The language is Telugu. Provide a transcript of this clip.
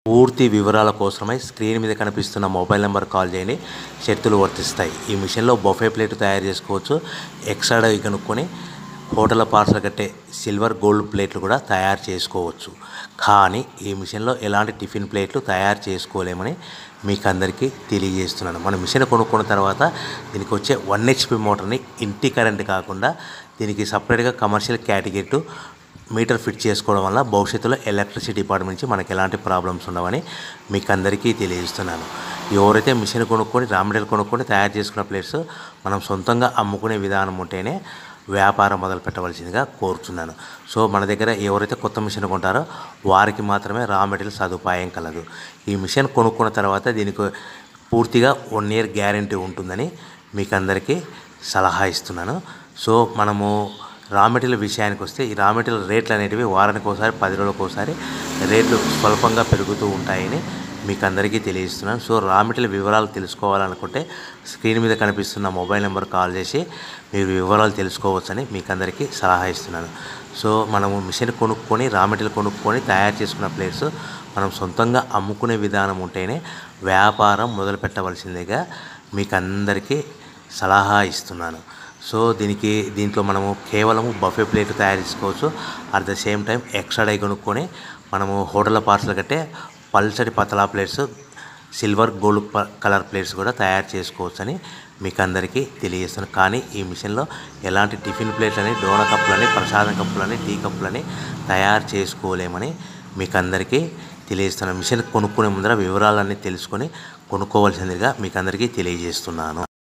పూర్తి వివరాల కోసమై స్క్రీన్ మీద కనిపిస్తున్న మొబైల్ నెంబర్ కాల్ చేయండి. షరతులు వర్తిస్తాయి. ఈ మిషన్లో బఫే ప్లేట్ తయారు చేసుకోవచ్చు. ఎక్స్ట్రా డై కనుక్కొని హోటల్ పార్సల్ కట్టే సిల్వర్ గోల్డ్ ప్లేట్లు కూడా తయారు చేసుకోవచ్చు. కానీ ఈ మిషన్లో ఎలాంటి టిఫిన్ ప్లేట్లు తయారు చేసుకోలేమని మీకు అందరికీ తెలియజేస్తున్నాను. మన మిషన్ కొనుక్కున్న తర్వాత దీనికి వచ్చే 1 HP మోటార్ని ఇంటి కరెంట్ కాకుండా దీనికి సపరేట్గా కమర్షియల్ కేటగిరీ మీటర్ ఫిట్ చేసుకోవడం వల్ల భవిష్యత్తులో ఎలక్ట్రిసిటీ డిపార్ట్మెంట్ నుంచి మనకి ఎలాంటి ప్రాబ్లమ్స్ ఉండవని మీకు అందరికీ తెలియజేస్తున్నాను. ఎవరైతే మిషన్ కొనుక్కొని రా మెటీరియల్ కొనుక్కొని తయారు చేసుకున్న ప్లేట్స్ మనం సొంతంగా అమ్ముకునే విధానం ఉంటేనే వ్యాపారం మొదలు పెట్టవలసిందిగా కోరుతున్నాను. సో మన దగ్గర ఎవరైతే కొత్త మిషన్ కొంటారో వారికి మాత్రమే రా మెటీరియల్ సదుపాయం కలదు. ఈ మిషన్ కొనుక్కున్న తర్వాత దీనికి పూర్తిగా 1 year గ్యారంటీ ఉంటుందని మీకు అందరికీ సలహా ఇస్తున్నాను. సో మనము రా మెటీరియల్ విషయానికి వస్తే ఈ రా మెటీరియల్ రేట్లు అనేటివి వారానికి ఒకసారి 10 రోజులకు ఒకసారి రేట్లు స్వల్పంగా పెరుగుతూ ఉంటాయని మీకు అందరికీ తెలియజేస్తున్నాను. సో రా మెటీరియల్ వివరాలు తెలుసుకోవాలనుకుంటే స్క్రీన్ మీద కనిపిస్తున్న మొబైల్ నెంబర్ కాల్ చేసి మీరు వివరాలు తెలుసుకోవచ్చని మీకు అందరికీ సలహా ఇస్తున్నాను. సో మనము మిషన్ కొనుక్కొని రా మెటీరియల్ కొనుక్కొని తయారు చేసుకున్న ప్లేట్స్ మనం సొంతంగా అమ్ముకునే విధానం ఉంటేనే వ్యాపారం మొదలు పెట్టవలసిందిగా మీకు అందరికీ సలహా ఇస్తున్నాను. సో దీంట్లో మనము కేవలము బఫే ప్లేట్ తయారు చేసుకోవచ్చు. At the same time extra die కొనుక్కొని మనము హోటల్ పార్సల్ కట్టే పల్చటి పతలా plates silver gold colour plates కూడా తయారు చేసుకోవచ్చు అని మీకు అందరికీ తెలియజేస్తున్నాను. కానీ ఈ మిషన్లో ఎలాంటి టిఫిన్ ప్లేట్లని, డోనా కప్పులని, ప్రసాదం కప్పులని, టీ కప్పులని తయారు చేసుకోలేమని మీకు అందరికీ తెలియజేస్తున్నాను. మిషన్ కొనుక్కునే ముందర వివరాలన్నీ తెలుసుకొని కొనుక్కోవాల్సిందిగా మీకు అందరికీ తెలియజేస్తున్నాను.